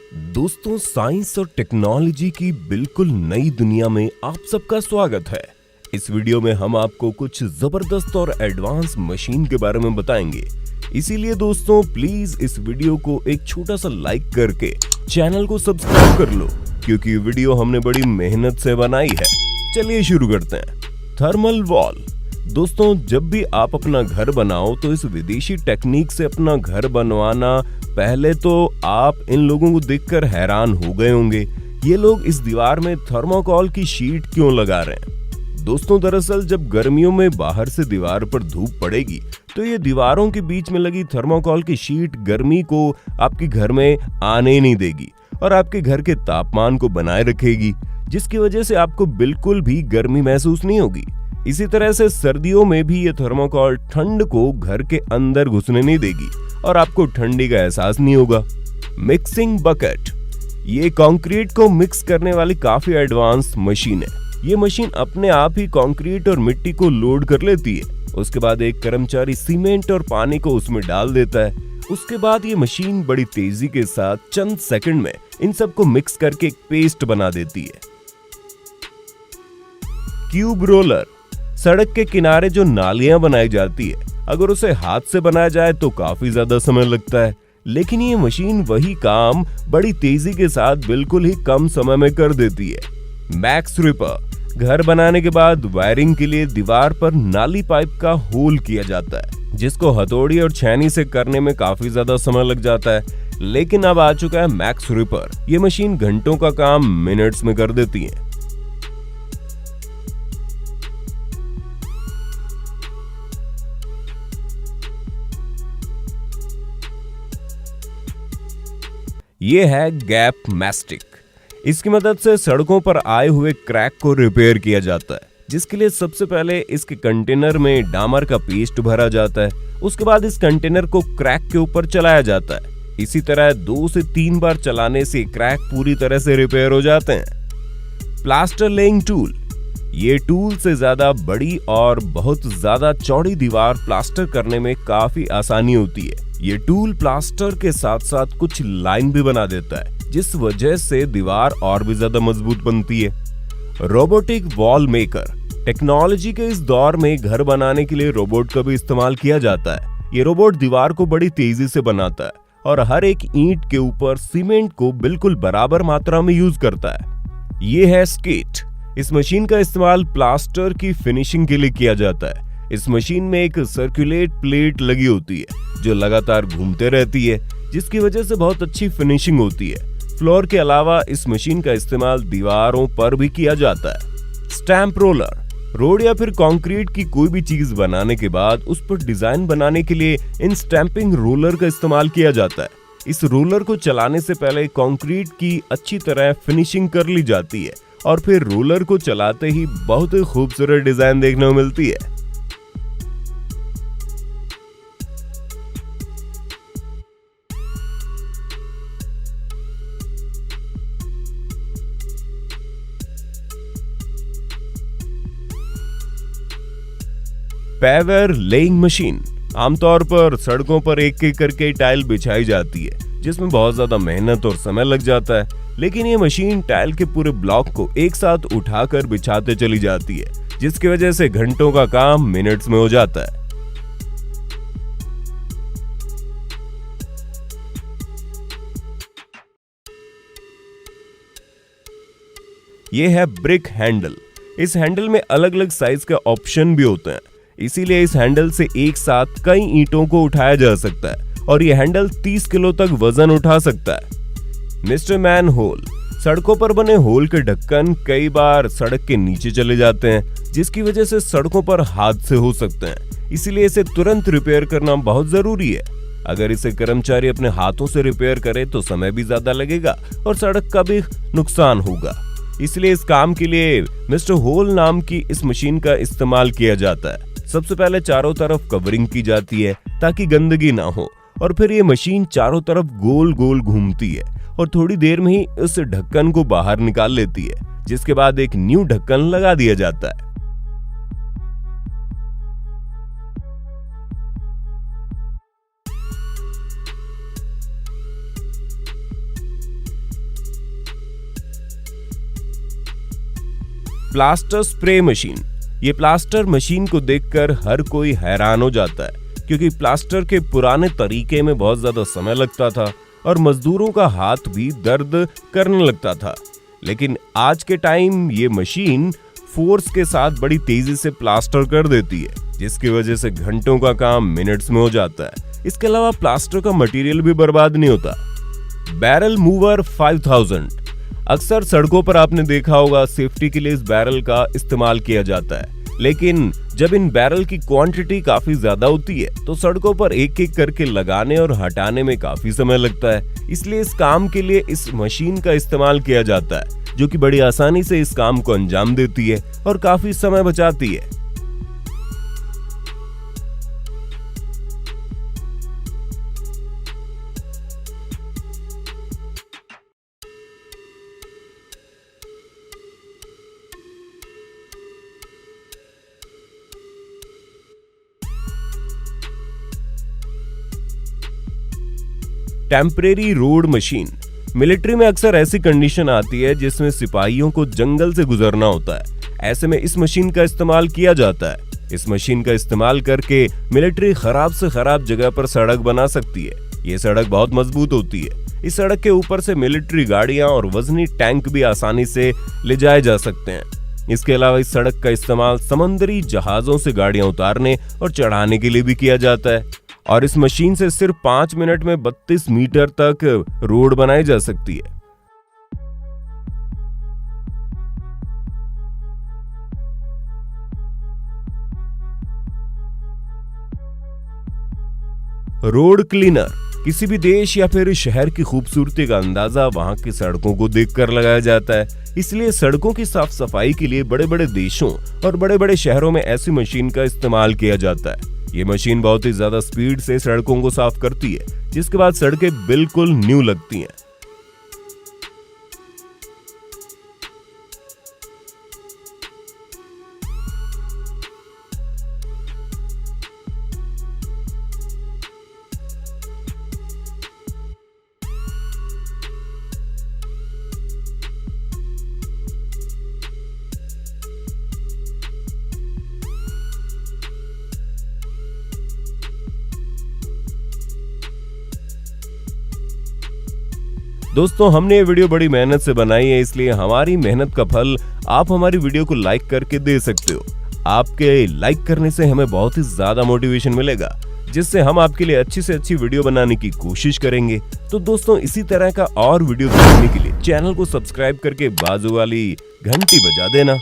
दोस्तों, साइंस और टेक्नोलॉजी की बिल्कुल नई दुनिया में आप सबका स्वागत है। इस वीडियो में हम आपको कुछ जबरदस्त और एडवांस मशीन के बारे में बताएंगे। इसीलिए दोस्तों प्लीज इस वीडियो को एक छोटा सा लाइक करके चैनल को सब्सक्राइब कर लो, क्योंकि ये वीडियो हमने बड़ी मेहनत से बनाई है। चलिए शुरू करते हैं। Thermal wall. दोस्तों, जब भी आप अपना घर बनाओ तो इस विदेशी टेक्निक से अपना घर बनवाना, पहले तो आप इन लोगों को देखकर हैरान हो गए होंगे। ये लोग इस दीवार में थर्मोकोल की शीट क्यों लगा रहे हैं? दोस्तों, दरअसल जब गर्मियों में बाहर से दीवार पर धूप पड़ेगी तो ये दीवारों के बीच में लगी थर्मोकोल की शीट गर्मी को आपके घर में आने ही नहीं देगी और आपके घर के तापमान को बनाए रखेगी, जिसकी वजह से आपको बिल्कुल भी गर्मी महसूस नहीं होगी। इसी तरह से सर्दियों में भी ये थर्मोकोल ठंड को घर के अंदर घुसने नहीं देगी और आपको ठंडी का एहसास नहीं होगा। Mixing bucket. ये कंक्रीट को मिक्स करने वाली काफी एडवांस मशीन है। ये मशीन अपने आप ही कंक्रीट और मिट्टी को लोड कर लेती है। उसके बाद एक कर्मचारी सीमेंट और पानी को उसमें डाल देता है। उसके बाद ये मशीन बड़ी तेजी के साथ चंद सेकंड में इन सबको मिक्स करके एक पेस्ट बना देती है। Cube roller. सड़क के किनारे जो नालियां बनाई जाती है, अगर उसे हाथ से बनाया जाए तो काफी ज्यादा समय लगता है, लेकिन ये मशीन वही काम बड़ी तेजी के साथ बिल्कुल ही कम समय में कर देती है। Max ripper. घर बनाने के बाद वायरिंग के लिए दीवार पर नाली पाइप का होल किया जाता है, जिसको हथौड़ी और छेनी से करने में काफी ज्यादा समय लग जाता है, लेकिन अब आ चुका है मैक्स रिपर। ये मशीन घंटों का काम मिनट्स में कर देती है। ये है गैप मैस्टिक। इसकी मदद से सड़कों पर आए हुए क्रैक को रिपेयर किया जाता है, जिसके लिए सबसे पहले इसके कंटेनर में डामर का पेस्ट भरा जाता है। उसके बाद इस कंटेनर को क्रैक के ऊपर चलाया जाता है। इसी तरह 2 से 3 बार चलाने से क्रैक पूरी तरह से रिपेयर हो जाते हैं। Plaster laying tool. ये टूल से ज्यादा बड़ी और बहुत ज्यादा चौड़ी दीवार प्लास्टर करने में काफी आसानी होती है। ये टूल प्लास्टर के साथ साथ कुछ लाइन भी बना देता है, जिस वजह से दीवार और भी ज्यादा मजबूत बनती है। Robotic wall maker. टेक्नोलॉजी के इस दौर में घर बनाने के लिए रोबोट का भी इस्तेमाल किया जाता है। ये रोबोट दीवार को बड़ी तेजी से बनाता है और हर एक ईंट के ऊपर सीमेंट को बिल्कुल बराबर मात्रा में यूज करता है। ये है स्केट। इस मशीन का इस्तेमाल प्लास्टर की फिनिशिंग के लिए किया जाता है। इस मशीन में एक सर्कुलेट प्लेट लगी होती है जो लगातार घूमते रहती है, जिसकी वजह से बहुत अच्छी फिनिशिंग होती है। फ्लोर के अलावा इस मशीन का इस्तेमाल दीवारों पर भी किया जाता है। Stamp roller. रोड या फिर कंक्रीट की कोई भी चीज बनाने के बाद उस पर डिजाइन बनाने के लिए इन स्टैंपिंग रोलर का इस्तेमाल किया जाता है। इस रोलर को चलाने से पहले कंक्रीट की अच्छी तरह फिनिशिंग कर ली जाती है और फिर रोलर को चलाते ही बहुत ही खूबसूरत डिजाइन देखने को मिलती है। Paver laying machine. आमतौर पर सड़कों पर एक एक करके टाइल बिछाई जाती है, जिसमें बहुत ज्यादा मेहनत और समय लग जाता है, लेकिन ये मशीन टाइल के पूरे ब्लॉक को एक साथ उठाकर बिछाते चली जाती है, जिसकी वजह से घंटों का काम मिनट्स में हो जाता है। ये है ब्रिक हैंडल। इस हैंडल में अलग अलग साइज के ऑप्शन भी होते हैं, इसीलिए इस हैंडल से एक साथ कई ईंटों को उठाया जा सकता है और ये हैंडल 30 किलो तक वजन उठा सकता है। Mister manhole. सड़कों पर बने होल के ढक्कन कई बार सड़क के नीचे चले जाते हैं, जिसकी वजह से सड़कों पर हादसे हो सकते हैं। इसीलिए इसे तुरंत रिपेयर करना बहुत जरूरी है। अगर इसे कर्मचारी अपने हाथों से रिपेयर करे तो समय भी ज्यादा लगेगा और सड़क का भी नुकसान होगा। इसलिए इस काम के लिए मिस्टर होल नाम की इस मशीन का इस्तेमाल किया जाता है। सबसे पहले चारों तरफ कवरिंग की जाती है ताकि गंदगी ना हो, और फिर ये मशीन चारों तरफ गोल गोल घूमती है और थोड़ी देर में ही उस ढक्कन को बाहर निकाल लेती है, जिसके बाद एक न्यू ढक्कन लगा दिया जाता है। Plaster spray machine. ये प्लास्टर मशीन को देखकर हर कोई हैरान हो जाता है, क्योंकि प्लास्टर के पुराने तरीके में बहुत ज्यादा समय लगता था और मजदूरों का हाथ भी दर्द करने लगता था। लेकिन आज के टाइम ये मशीन फोर्स के साथ बड़ी तेजी से प्लास्टर कर देती है, जिसकी वजह से घंटों का काम मिनट्स में हो जाता है। इसके अलावा प्लास्टर का मटेरियल भी बर्बाद नहीं होता। Barrel mover 5000। अक्सर सड़कों पर आपने देखा होगा सेफ्टी के लिए इस बैरल का इस्तेमाल किया जाता है, लेकिन जब इन बैरल की क्वांटिटी काफी ज्यादा होती है तो सड़कों पर एक एक करके लगाने और हटाने में काफी समय लगता है। इसलिए इस काम के लिए इस मशीन का इस्तेमाल किया जाता है, जो कि बड़ी आसानी से इस काम को अंजाम देती है और काफी समय बचाती है। Temporary road machine. मिलिट्री में अक्सर ऐसी कंडीशन आती है जिसमें सिपाहियों को जंगल से गुजरना होता है। ऐसे में इस मशीन का इस्तेमाल किया जाता है। इस मशीन का इस्तेमाल करके मिलिट्री खराब से खराब जगह पर सड़क बना सकती है। ये सड़क बहुत मजबूत होती है। इस सड़क के ऊपर से मिलिट्री गाड़ियां और वजनी टैंक भी आसानी से ले जाए जा सकते हैं। इसके अलावा इस सड़क का इस्तेमाल समुद्री जहाजों से गाड़ियां उतारने और चढ़ाने के लिए भी किया जाता है। और इस मशीन से सिर्फ 5 मिनट में 32 मीटर तक रोड बनाई जा सकती है। Road cleaner. किसी भी देश या फिर शहर की खूबसूरती का अंदाजा वहां की सड़कों को देखकर लगाया जाता है। इसलिए सड़कों की साफ सफाई के लिए बड़े बड़े देशों और बड़े बड़े शहरों में ऐसी मशीन का इस्तेमाल किया जाता है। ये मशीन बहुत ही ज्यादा स्पीड से सड़कों को साफ करती है, जिसके बाद सड़कें बिल्कुल न्यू लगती हैं। दोस्तों, हमने ये वीडियो बड़ी मेहनत से बनाई है, इसलिए हमारी मेहनत का फल आप हमारी वीडियो को लाइक करके दे सकते हो। आपके लाइक करने से हमें बहुत ही ज्यादा मोटिवेशन मिलेगा, जिससे हम आपके लिए अच्छी से अच्छी वीडियो बनाने की कोशिश करेंगे। तो दोस्तों, इसी तरह का और वीडियो देखने के लिए चैनल को सब्सक्राइब करके बाजू वाली घंटी बजा देना।